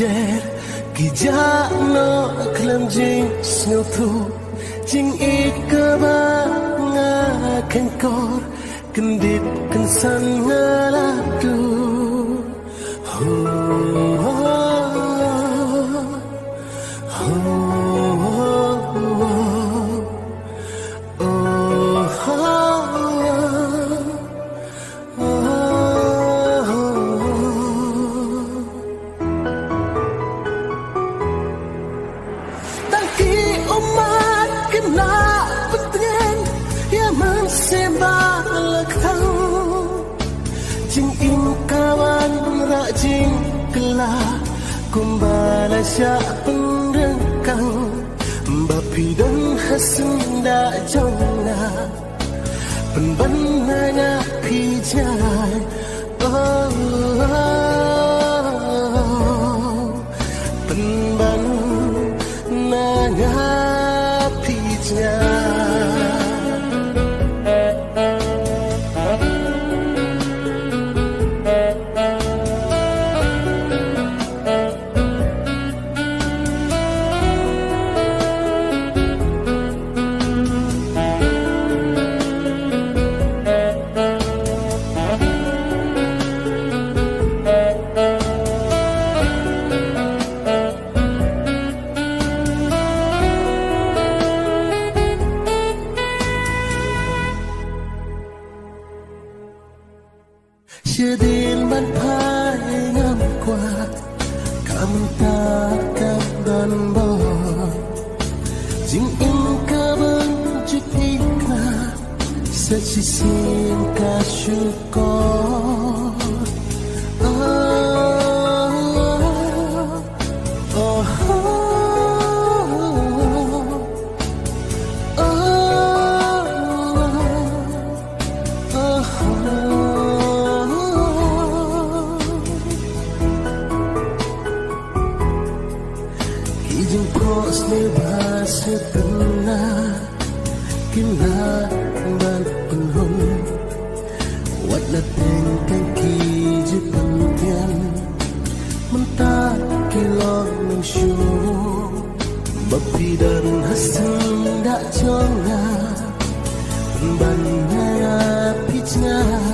jet Kijak no klam jing snow thu Jing ikaba ngakan kor Kendit kensan ngaladu Jing kelak kumbala syak pendengkang Bapi dan hasen dak jona Penbananya pijai Penban nanya pijai Sedil ban phai ngam qua Kam ta kam dan bo Jing im ka ban chit ikna Sa chi sim ka syukor Bahasa tenang Kila dan penhun Watlah tengkang kiji pentian Mentah kilong ng syurung Bapi dan hasen dak jonga Banyak pijna